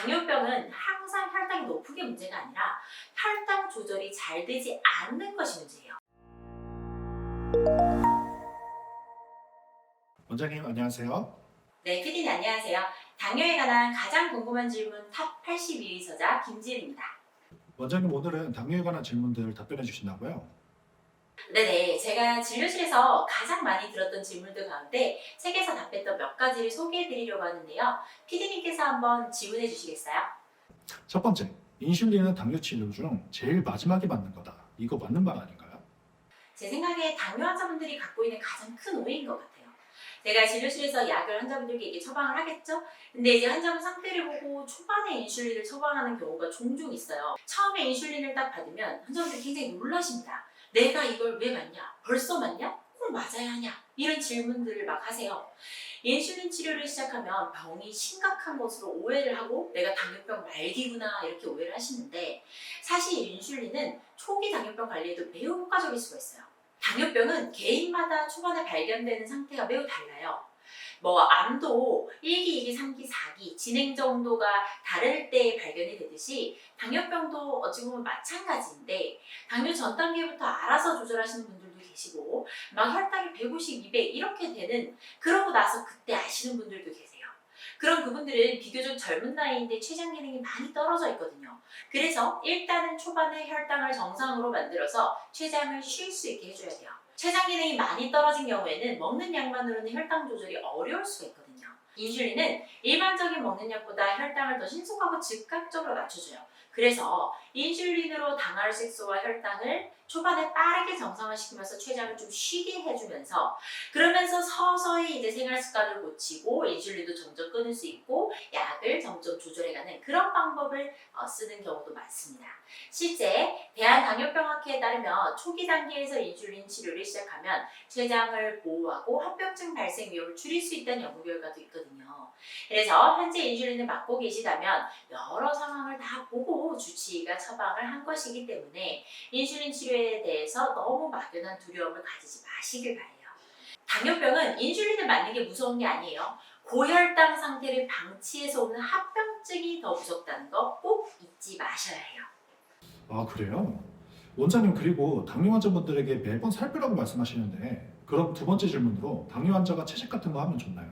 당뇨병은 항상 혈당이 높은 게 문제가 아니라 혈당 조절이 잘 되지 않는 것이 문제예요. 원장님 안녕하세요. 네, 피디님 안녕하세요. 당뇨에 관한 가장 궁금한 질문 탑 82위 저자 김지은입니다. 원장님 오늘은 당뇨에 관한 질문들 답변해 주신다고요? 네네, 제가 진료실에서 가장 많이 들었던 질문들 가운데 책에서 답했던 몇 가지를 소개해 드리려고 하는데요. 피디님께서 한번 질문해 주시겠어요? 첫 번째, 인슐린은 당뇨 치료 중 제일 마지막에 맞는 거다. 이거 맞는 말 아닌가요? 제 생각에 당뇨 환자분들이 갖고 있는 가장 큰 오해인 것 같아요. 제가 진료실에서 약을 환자분들께 이게 처방을 하겠죠? 근데 이제 환자분 상태를 보고 초반에 인슐린을 처방하는 경우가 종종 있어요. 처음에 인슐린을 딱 받으면 환자분들이 굉장히 놀라십니다. 내가 이걸 왜 맞냐? 벌써 맞냐? 꼭 맞아야 하냐? 이런 질문들을 막 하세요. 인슐린 치료를 시작하면 병이 심각한 것으로 오해를 하고 내가 당뇨병 말기구나 이렇게 오해를 하시는데 사실 인슐린은 초기 당뇨병 관리에도 매우 효과적일 수가 있어요. 당뇨병은 개인마다 초반에 발견되는 상태가 매우 달라요. 암도 1기, 2기, 3기, 4기 진행 정도가 다를 때 발견이 되듯이 당뇨병도 어찌 보면 마찬가지인데 당뇨 전 단계부터 알아서 조절하시는 분들도 계시고 막 혈당이 150, 200 이렇게 되는 그러고 나서 그때 아시는 분들도 계세요. 그럼 그분들은 비교적 젊은 나이인데 췌장 기능이 많이 떨어져 있거든요. 그래서 일단은 초반에 혈당을 정상으로 만들어서 췌장을 쉴 수 있게 해줘야 돼요. 췌장 기능이 많이 떨어진 경우에는 먹는 약만으로는 혈당 조절이 어려울 수가 있거든요. 인슐린은 일반적인 먹는 약보다 혈당을 더 신속하고 즉각적으로 낮춰줘요. 그래서 인슐린으로 당할 색소와 혈당을 초반에 빠르게 정상화시키면서 췌장을 좀 쉬게 해주면서 그러면서 서서히 이제 생활 습관을 고치고 인슐린도 점점 끊을 수 있고 약을 점점 조절해가는 그런 방법을 쓰는 경우도 많습니다. 실제 대한당뇨병학회에 따르면 초기 단계에서 인슐린 치료를 시작하면 췌장을 보호하고 합병증 발생 위험을 줄일 수 있다는 연구 결과도 있거든요. 그래서 현재 인슐린을 맞고 계시다면 여러 상황을 다 보고 주치의가 처방을 한 것이기 때문에 인슐린 치료에 대해서 너무 막연한 두려움을 가지지 마시길 바라요. 당뇨병은 인슐린을 맞는 게 무서운 게 아니에요. 고혈당 상태를 방치해서 오는 합병증이 더 무섭다는 거 꼭 잊지 마셔야 해요. 아 그래요? 원장님 그리고 당뇨 환자분들에게 매번 살피라고 말씀하시는데 그럼 두 번째 질문으로 당뇨 환자가 채식 같은 거 하면 좋나요?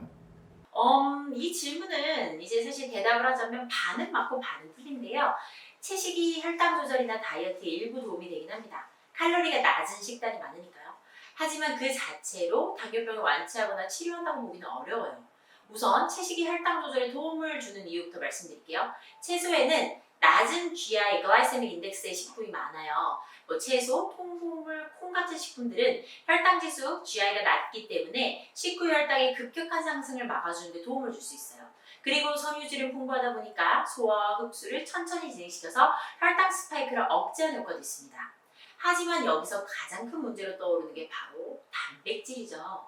이 질문은 이제 사실 대답을 하자면 반은 맞고 반은 틀린데요. 채식이 혈당 조절이나 다이어트에 일부 도움이 되긴 합니다. 칼로리가 낮은 식단이 많으니까요. 하지만 그 자체로 당뇨병을 완치하거나 치료한다고 보기는 어려워요. 우선 채식이 혈당 조절에 도움을 주는 이유부터 말씀드릴게요. 채소에는 낮은 GI, 글라이세믹 인덱스의 식품이 많아요. 채소, 통곡물, 콩 같은 식품들은 혈당 지수 GI가 낮기 때문에 식후 혈당의 급격한 상승을 막아주는 데 도움을 줄 수 있어요. 그리고 섬유질은 풍부하다 보니까 소화와 흡수를 천천히 진행시켜서 혈당 스파이크를 억제하는 효과도 있습니다. 하지만 여기서 가장 큰 문제로 떠오르는 게 바로 단백질이죠.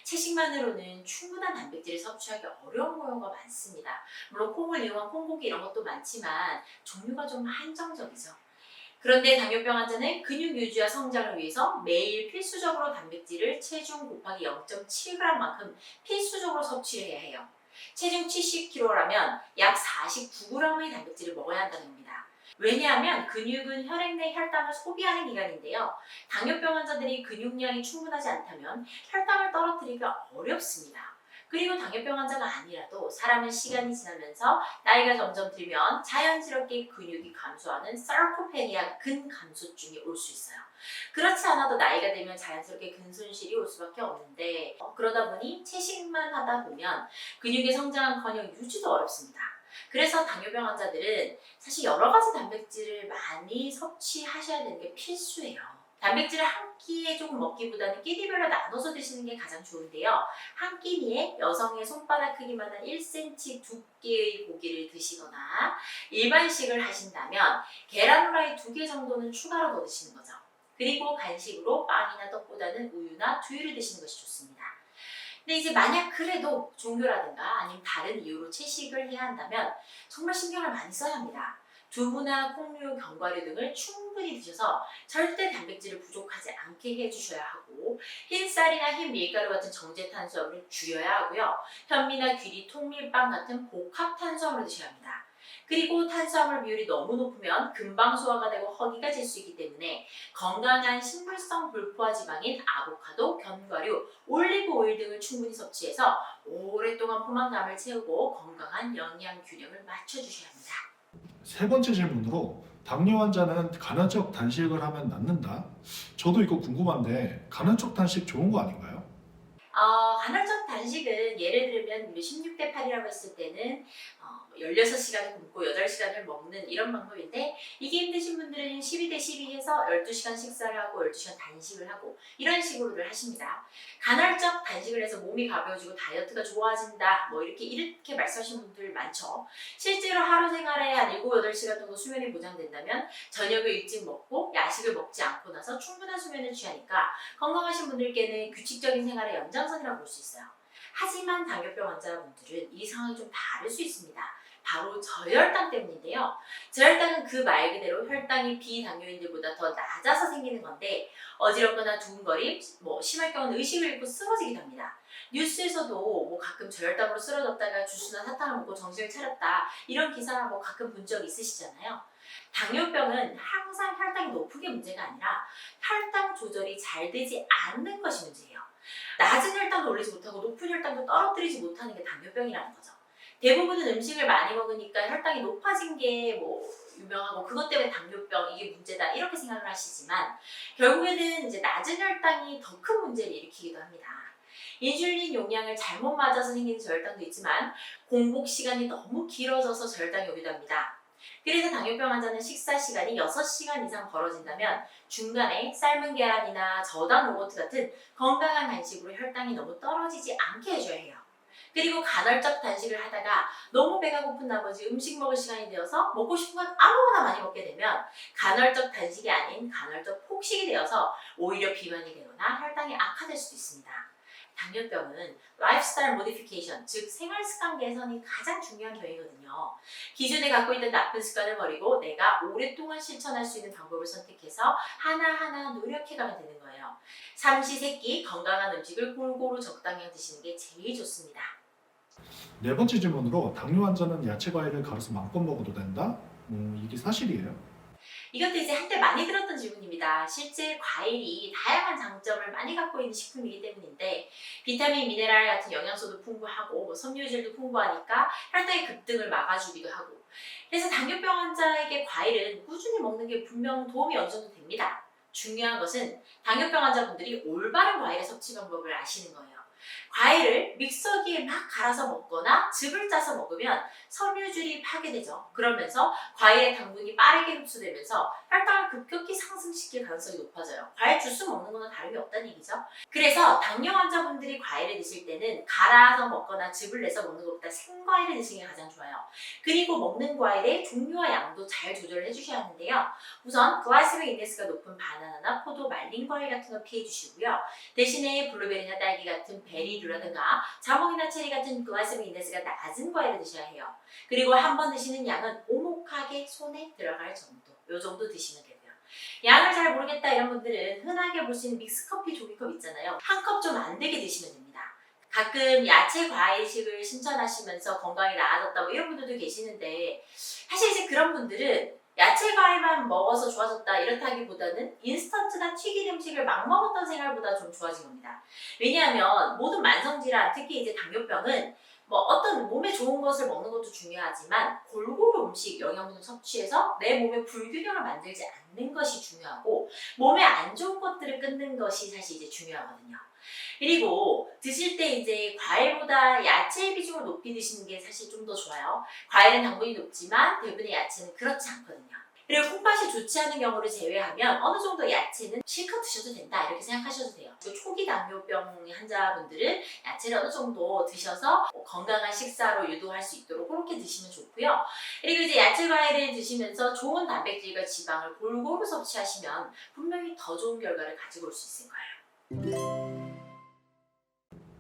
채식만으로는 충분한 단백질을 섭취하기 어려운 경우가 많습니다. 물론 콩을 이용한 콩고기 이런 것도 많지만 종류가 좀 한정적이죠. 그런데 당뇨병 환자는 근육 유지와 성장을 위해서 매일 필수적으로 단백질을 체중 곱하기 0.7g만큼 필수적으로 섭취를 해야 해요. 체중 70kg라면 약 49g의 단백질을 먹어야 한다는 겁니다. 왜냐하면 근육은 혈액 내 혈당을 소비하는 기관인데요. 당뇨병 환자들이 근육량이 충분하지 않다면 혈당을 떨어뜨리기가 어렵습니다. 그리고 당뇨병 환자가 아니라도 사람은 시간이 지나면서 나이가 점점 들면 자연스럽게 근육이 감소하는 사르코페니아 근감소증이 올 수 있어요. 그렇지 않아도 나이가 들면 자연스럽게 근손실이 올 수밖에 없는데 그러다 보니 채식만 하다 보면 근육의 성장은커녕 유지도 어렵습니다. 그래서 당뇨병 환자들은 사실 여러 가지 단백질을 많이 섭취하셔야 되는 게 필수예요. 단백질을 한 끼에 조금 먹기보다는 끼니별로 나눠서 드시는 게 가장 좋은데요. 한 끼니에 여성의 손바닥 크기만한 1cm 두께의 고기를 드시거나 일반식을 하신다면 계란 후라이 2개 정도는 추가로 더 드시는 거죠. 그리고 간식으로 빵이나 떡보다는 우유나 두유를 드시는 것이 좋습니다. 근데 이제 만약 그래도 종교라든가 아니면 다른 이유로 채식을 해야 한다면 정말 신경을 많이 써야 합니다. 두부나 콩류, 견과류 등을 충분히 드셔서 절대 단백질을 부족하지 않게 해주셔야 하고 흰쌀이나 흰 밀가루 같은 정제 탄수화물을 줄여야 하고요. 현미나 귀리, 통밀빵 같은 복합 탄수화물을 드셔야 합니다. 그리고 탄수화물 비율이 너무 높으면 금방 소화가 되고 허기가 질 수 있기 때문에 건강한 식물성 불포화 지방인 아보카도, 견과류, 올리브 오일 등을 충분히 섭취해서 오랫동안 포만감을 채우고 건강한 영양 균형을 맞춰주셔야 합니다. 세 번째 질문으로 당뇨 환자는 간헐적 단식을 하면 낫는다? 저도 이거 궁금한데 간헐적 단식 좋은 거 아닌가요? 간헐적 단식은 예를 들면 16대 8이라고 했을 때는 16시간을 굶고 8시간을 먹는 이런 방법인데 이게 힘드신 분들은 12대 12 해서 12시간 식사를 하고 12시간 단식을 하고 이런 식으로들 하십니다. 간헐적 단식을 해서 몸이 가벼워지고 다이어트가 좋아진다 뭐 이렇게 말씀하시는 분들 많죠. 실제로 하루 생활에 한 7, 8시간 정도 수면이 보장된다면 저녁을 일찍 먹고 야식을 먹지 않고 나서 충분한 수면을 취하니까 건강하신 분들께는 규칙적인 생활의 연장선이라고 볼 수 있어요. 하지만 당뇨병 환자분들은 이 상황이 좀 다를 수 있습니다. 바로 저혈당 때문인데요. 저혈당은 그 말 그대로 혈당이 비당뇨인들보다 더 낮아서 생기는 건데 어지럽거나 두근거림, 심할 경우는 의식을 잃고 쓰러지기도 합니다. 뉴스에서도 가끔 저혈당으로 쓰러졌다가 주스나 사탕을 먹고 정신을 차렸다 이런 기사 가끔 본 적 있으시잖아요. 당뇨병은 항상 혈당이 높은 게 문제가 아니라 혈당 조절이 잘 되지 않는 것이 문제예요. 낮은 혈당도 올리지 못하고 높은 혈당도 떨어뜨리지 못하는 게 당뇨병이라는 거죠. 대부분은 음식을 많이 먹으니까 혈당이 높아진 게 유명하고 그것 때문에 당뇨병 이게 문제다 이렇게 생각을 하시지만 결국에는 이제 낮은 혈당이 더 큰 문제를 일으키기도 합니다. 인슐린 용량을 잘못 맞아서 생기는 저혈당도 있지만 공복 시간이 너무 길어져서 저혈당이 오기도 합니다. 그래서 당뇨병 환자는 식사 시간이 6시간 이상 벌어진다면 중간에 삶은 계란이나 저당 요거트 같은 건강한 간식으로 혈당이 너무 떨어지지 않게 해줘야 해요. 그리고 간헐적 단식을 하다가 너무 배가 고픈 나머지 음식 먹을 시간이 되어서 먹고 싶은 건 아무거나 많이 먹게 되면 간헐적 단식이 아닌 간헐적 폭식이 되어서 오히려 비만이 되거나 혈당이 악화될 수도 있습니다. 당뇨병은 라이프스타일 모디피케이션, 즉 생활 습관 개선이 가장 중요한 병이거든요. 기존에 갖고 있던 나쁜 습관을 버리고 내가 오랫동안 실천할 수 있는 방법을 선택해서 하나하나 노력해가면 되는 거예요. 삼시세끼 건강한 음식을 골고루 적당량 드시는 게 제일 좋습니다. 네 번째 질문으로 당뇨 환자는 야채 과일을 가려서 마음껏 먹어도 된다? 이게 사실이에요? 이것도 이제 한때 많이 들었던 질문입니다. 실제 과일이 다양한 장점을 많이 갖고 있는 식품이기 때문인데 비타민, 미네랄 같은 영양소도 풍부하고 섬유질도 풍부하니까 혈당의 급등을 막아주기도 하고 그래서 당뇨병 환자에게 과일은 꾸준히 먹는 게 분명 도움이 어느 정도 됩니다. 중요한 것은 당뇨병 환자분들이 올바른 과일의 섭취 방법을 아시는 거예요. 과일을 믹서기에 막 갈아서 먹거나 즙을 짜서 먹으면 섬유질이 파괴되죠. 그러면서 과일의 당분이 빠르게 흡수되면서 혈당을 급격히 상승시킬 가능성이 높아져요. 과일 주스 먹는 거는 다름이 없다는 얘기죠. 그래서 당뇨 환자분들이 과일을 드실 때는 갈아서 먹거나 즙을 내서 먹는 것보다 생과일을 드시는 게 가장 좋아요. 그리고 먹는 과일의 종류와 양도 잘 조절을 해주셔야 하는데요. 우선 글라이세믹 인덱스가 높은 바나나나 포도, 말린 과일 같은 거 피해 주시고요. 대신에 블루베리나 딸기 같은 베리류라든가 자몽이나 체리 같은 글라이세믹 인덱스가 낮은 과일을 드셔야 해요. 그리고 한 번 드시는 양은 오목하게 손에 들어갈 정도, 요 정도 드시면 되고요. 양을 잘 모르겠다 이런 분들은 흔하게 볼 수 있는 믹스커피 종이컵 있잖아요. 한 컵 좀 안 되게 드시면 됩니다. 가끔 야채 과일식을 신천하시면서 건강이 나아졌다 이런 분들도 계시는데 사실 이제 그런 분들은 야채 과일만 먹어서 좋아졌다 이렇다기보다는 인스턴트나 튀긴 음식을 막 먹었던 생활보다 좀 좋아진 겁니다. 왜냐하면 모든 만성질환, 특히 이제 당뇨병은 어떤 몸에 좋은 것을 먹는 것도 중요하지만 골고루 음식, 영양분을 섭취해서 내 몸에 불균형을 만들지 않는 것이 중요하고 몸에 안 좋은 것들을 끊는 것이 사실 이제 중요하거든요. 그리고 드실 때 이제 과일보다 야채의 비중을 높이 드시는 게 사실 좀 더 좋아요. 과일은 당분이 높지만 대부분의 야채는 그렇지 않거든요. 그리고 콩팥이 좋지 않은 경우를 제외하면 어느 정도 야채는 실컷 드셔도 된다 이렇게 생각하셔도 돼요. 초기 당뇨병 환자분들은 야채를 어느 정도 드셔서 건강한 식사로 유도할 수 있도록 그렇게 드시면 좋고요. 그리고 이제 야채 과일을 드시면서 좋은 단백질과 지방을 골고루 섭취하시면 분명히 더 좋은 결과를 가지고 올 수 있을 거예요.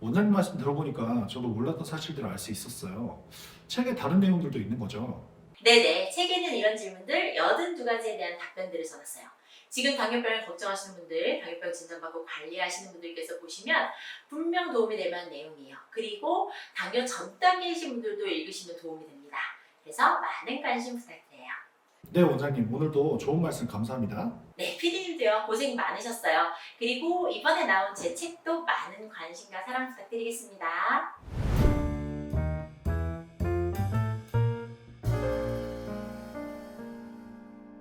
원장님 말씀 들어보니까 저도 몰랐던 사실들을 알 수 있었어요. 책에 다른 내용들도 있는 거죠? 네네, 책에는 이런 질문들 82가지에 대한 답변들을 써놨어요. 지금 당뇨병을 걱정하시는 분들, 당뇨병 진단받고 관리하시는 분들께서 보시면 분명 도움이 될 만한 내용이에요. 그리고 당뇨 전 단계이신 분들도 읽으시면 도움이 됩니다. 그래서 많은 관심 부탁드려요. 네, 원장님. 오늘도 좋은 말씀 감사합니다. 네, 피디님도요, 고생 많으셨어요. 그리고 이번에 나온 제 책도 많은 관심과 사랑 부탁드리겠습니다.